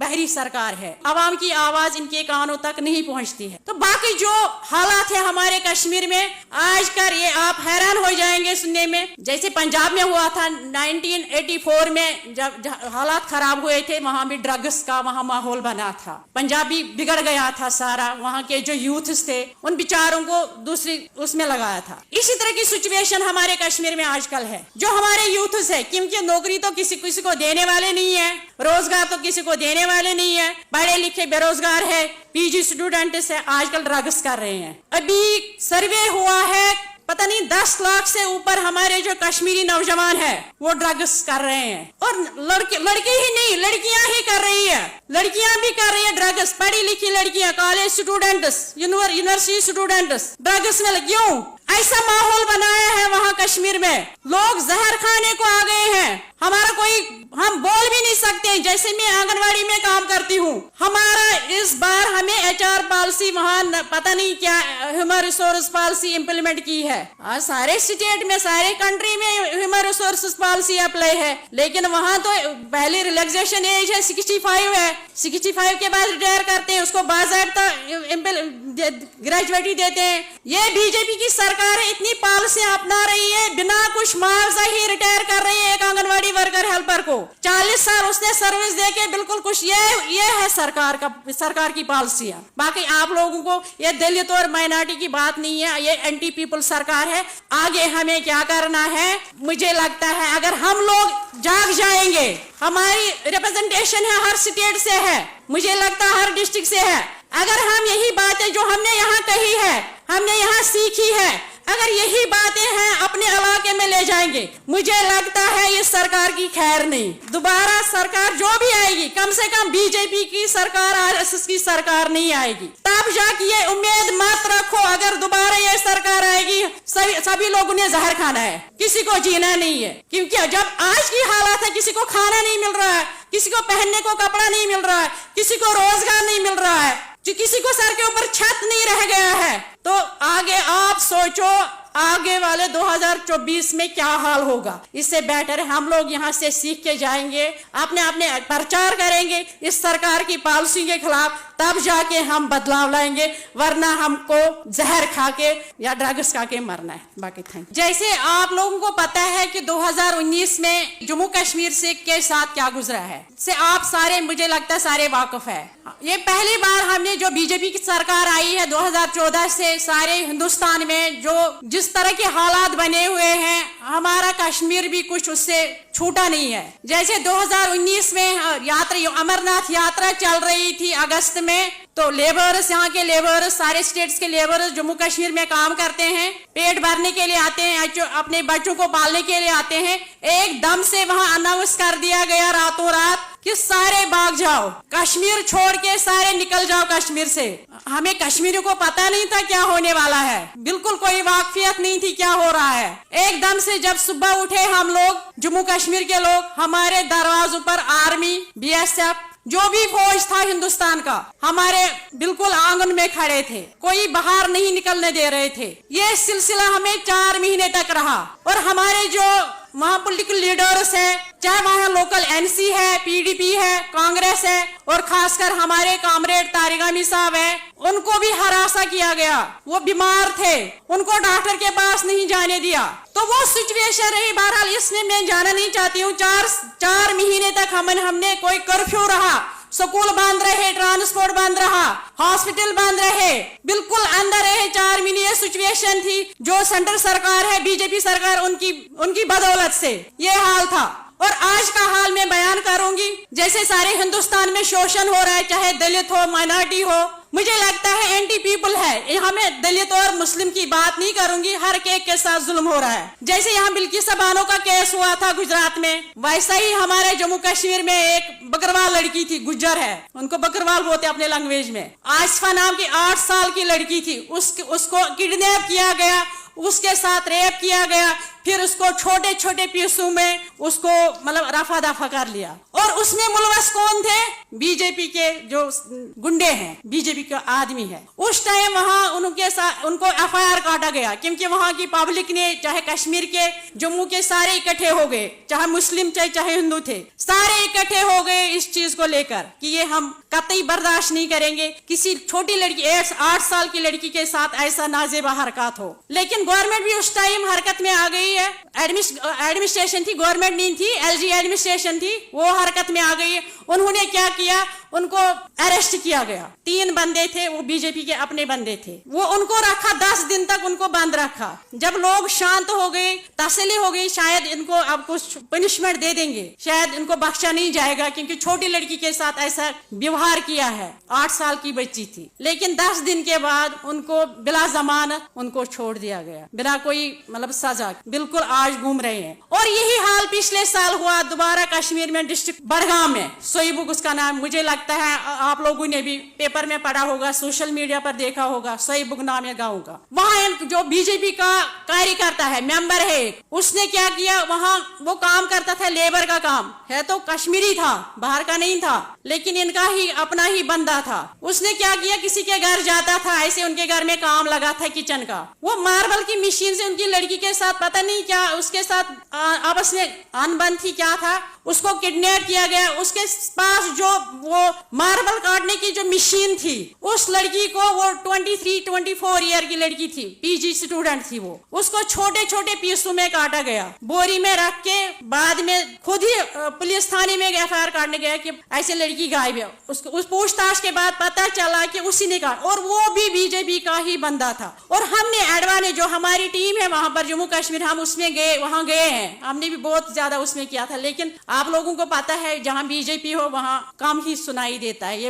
शहरी सरकार है, आवाम की आवाज इनके कानों तक नहीं पहुंचती है। तो बाकी जो हालात है हमारे कश्मीर में आज कर, ये आप हैरान हो जाएंगे सुनने में। जैसे पंजाब में हुआ था 1984 में, जब हालात खराब हुए थे, वहां भी ड्रग्स का वहां माहौल बना था, पंजाब भी बिगड़ गया था सारा, वहां के जो यूथ्स थे उन बेचारों को दूसरी उसमें लगाया था। इसी तरह की सिचुएशन हमारे कश्मीर में आजकल है। जो हमारे यूथ्स है, क्योंकि नौकरी तो किसी को देने वाले नहीं है, रोजगार तो किसी को देने वाले नहीं है, पढ़े लिखे बेरोजगार है, पीजी स्टूडेंट्स है, आजकल ड्रग्स कर रहे हैं। अभी सर्वे हुआ है, पता नहीं 10 लाख से ऊपर हमारे जो कश्मीरी नौजवान है वो ड्रग्स कर रहे हैं। और लड़के ही नहीं, लड़कियां ही कर रही है, लड़कियां भी कर रही है ड्रग्स। पढ़ी लिखी लड़कियां, college students, university students drugs में क्यों? ऐसा माहौल बनाया है वहां कश्मीर में, लोग जहर खाने को आ गए हैं। हमारा कोई, हम बोल भी नहीं सकते। जैसे मैं आंगनवाड़ी में काम करती हूँ, हमारा इस बार हमें HR पॉलिसी वहाँ पता नहीं क्या ह्यूमन रिसोर्स पॉलिसी इम्प्लीमेंट की है। सारे स्टेट में, सारे कंट्री में ह्यूमन रिसोर्स पॉलिसी अप्लाई है, लेकिन वहाँ तो पहले रिलैक्सेशन एज है 65 है, 65 के बाद रिटायर करते हैं, उसको बाज़ाब्ता ग्रेजुएटी देते हैं। ये बीजेपी की सरकार है, इतनी पॉलिसियां अपना रही है, बिना कुछ मुआवजा ही रिटायर कर रही है एक आंगनवाड़ी वर्कर हेल्पर को। 40 साल उसने सर्विस देके बिल्कुल कुछ, ये है सरकार की पॉलिसियां। बाकी आप लोगों को ये दलित और माइनॉरिटी की बात नहीं है, ये एंटी पीपल सरकार है। आगे हमें क्या करना है, मुझे लगता है अगर हम लोग जाग जाएंगे, हमारी रिप्रेजेंटेशन है हर स्टेट से है, मुझे लगता है हर डिस्ट्रिक्ट से है। अगर हम यही बातें जो हमने यहाँ कही है, हमने यहाँ सीखी है, अगर यही बातें हैं अपने इलाके में ले जाएंगे, मुझे लगता है ये सरकार की खैर नहीं। दोबारा सरकार जो भी आएगी, कम से कम बीजेपी की सरकार, RSS की सरकार नहीं आएगी। तब जाके ये उम्मीद मत रखो अगर दोबारा ये सरकार आएगी सभी लोगों ने जहर खाना है, किसी को जीना नहीं है। क्योंकि जब आज की हालत है, किसी को खाना नहीं मिल रहा है, किसी को पहनने को कपड़ा नहीं मिल रहा है, किसी को रोजगार नहीं मिल रहा है, किसी को सर के ऊपर छत नहीं रह गया है, तो आगे आप सोचो आगे वाले 2024 में क्या हाल होगा। इससे बेटर है हम लोग यहाँ से सीख के जाएंगे, अपने प्रचार करेंगे इस सरकार की पॉलिसी के खिलाफ, तब जाके हम बदलाव लाएंगे, वरना हमको जहर खा के या ड्रग्स खा के मरना है। बाकी थैंक यू। जैसे आप लोगों को पता है कि 2019 में जम्मू कश्मीर से के साथ क्या गुजरा है, से आप सारे, मुझे लगता है सारे वाकिफ है। ये पहली बार हमने जो बीजेपी की सरकार आई है 2014 से, सारे हिंदुस्तान में जो जिस तरह के हालात बने हुए हैं, हमारा कश्मीर भी कुछ उससे छूटा नहीं है। जैसे 2019 में अमरनाथ यात्रा चल रही थी अगस्त में, तो लेबर्स, यहाँ के लेबर्स, सारे स्टेट्स के लेबर्स जम्मू कश्मीर में काम करते हैं, पेट भरने के लिए आते हैं, अपने बच्चों को पालने के लिए आते हैं। एकदम से वहाँ अनाउंस कर दिया गया रातों रात कि सारे भाग जाओ, कश्मीर छोड़ के सारे निकल जाओ कश्मीर से। हमें कश्मीरियों को पता नहीं था क्या होने वाला है, बिल्कुल कोई वाकफियत नहीं थी क्या हो रहा है। एकदम से जब सुबह उठे हम लोग, जम्मू कश्मीर के लोग, हमारे दरवाजों पर आर्मी, BSF, जो भी फौज था हिंदुस्तान का, हमारे बिल्कुल आंगन में खड़े थे, कोई बाहर नहीं निकलने दे रहे थे। ये सिलसिला हमें 4 महीने तक रहा। और हमारे जो वहाँ पॉलिटिकल लीडर्स हैं, चाहे वहाँ लोकल NC है, PDP है, कांग्रेस है, और खासकर हमारे कॉमरेड तारिक अमीन साहब है, उनको भी हरासा किया गया। वो बीमार थे, उनको डॉक्टर के पास नहीं जाने दिया। तो वो सिचुएशन रही। बहरहाल इसमें मैं जाना नहीं चाहती हूँ। 4 महीने तक हमने कोई कर्फ्यू रहा, स्कूल बंद रहे, ट्रांसपोर्ट बंद रहा, हॉस्पिटल बंद रहे, बिल्कुल अंदर रहे 4 महीने। ये सिचुएशन थी जो सेंट्रल सरकार है, बीजेपी सरकार, उनकी बदौलत से ये हाल था। और आज का हाल मैं बयान करूंगी। जैसे सारे हिंदुस्तान में शोषण हो रहा है, चाहे दलित हो, माइनॉरिटी हो, मुझे लगता है एंटी पीपल है। हमें दलित और मुस्लिम की बात नहीं करूंगी, हर के साथ जुल्म हो रहा है। जैसे यहाँ बिल्किस बानो का केस हुआ था गुजरात में, वैसा ही हमारे जम्मू कश्मीर में एक बकरवाल लड़की थी, गुज्जर है, उनको बकरवाल बोलते अपने लैंग्वेज में। आसिफा नाम की 8 साल की लड़की थी, उसको किडनैप किया गया, उसके साथ रेप किया गया, फिर उसको छोटे छोटे पीसों में उसको मतलब रफा दफा कर लिया। और उसमें मुलवस कौन थे? बीजेपी के जो गुंडे हैं, बीजेपी का आदमी है। उस टाइम वहां उनके साथ उनको एफआईआर काटा गया, क्योंकि वहां की पब्लिक ने, चाहे कश्मीर के, जम्मू के, सारे इकट्ठे हो गए, चाहे मुस्लिम चाहे हिंदू थे, सारे इकट्ठे हो गए इस चीज को लेकर कि ये हम कतई बर्दाश्त नहीं करेंगे किसी छोटी लड़की 8 साल की लड़की के साथ ऐसा नाजेबा हरकत हो। लेकिन गवर्नमेंट भी उस टाइम हरकत में आ गई है। एडमिनिस्ट्रेशन थी, गवर्नमेंट नहीं थी, एलजी एडमिनिस्ट्रेशन थी, वो हरकत में आ गई है। उन्होंने क्या किया, उनको अरेस्ट किया गया। 3 बंदे थे, वो बीजेपी के अपने बंदे थे, वो उनको रखा 10 दिन तक उनको बंद रखा। जब लोग शांत हो गए, तसल्ली हो गई, शायद इनको अब कुछ पनिशमेंट दे देंगे, शायद इनको बख्शा नहीं जाएगा क्योंकि छोटी लड़की के साथ ऐसा व्यवहार किया है, 8 साल की बच्ची थी। लेकिन 10 दिन के बाद उनको बिला जमानत उनको छोड़ दिया गया, बिना कोई मतलब सजा, बिल्कुल आज घूम रहे हैं। और यही हाल पिछले साल हुआ दोबारा कश्मीर में, डिस्ट्रिक्ट बड़गाम में, सोईबुग उसका नाम, मुझे लगता है आप लोगों ने भी पेपर में पढ़ा होगा, सोशल मीडिया पर देखा होगा, सोईबुग नाम है गाँव का। वहाँ जो बीजेपी का कार्यकर्ता है, मेंबर है, उसने क्या किया, वहाँ वो काम करता था, लेबर का काम है, तो कश्मीरी था, बाहर का नहीं था, लेकिन इनका ही अपना ही बंदा था। उसने क्या किया, किसी के घर जाता था, ऐसे उनके घर में काम लगा था किचन का, वो मार्बल की मशीन से उनकी लड़की के साथ पता नहीं क्या उसके साथ आपस में अनबन थी, क्या था, उसको किडनैप किया गया। उसके पास जो वो मार्बल काटने की जो मशीन थी, उस लड़की को, वो 23-24 ईयर की लड़की थी, पीजी स्टूडेंट थी, वो उसको छोटे छोटे पीसों में काटा गया, बोरी में रख के, बाद में खुद ही पुलिस थाने में एफआईआर काटने गया कि ऐसे लड़की गायब है। उसको उस पूछताछ के बाद पता चला कि उसी ने काटा, और वो भी बीजेपी का ही बंदा था। और हमने एडवा ने, जो हमारी टीम है वहां पर जम्मू कश्मीर, हम उसमें गए, वहां गए हैं, हमने भी बहुत ज्यादा उसमें किया था। लेकिन आप लोगों को पता है, जहां बीजेपी हो वहां कम ही सुनाई देता है। ये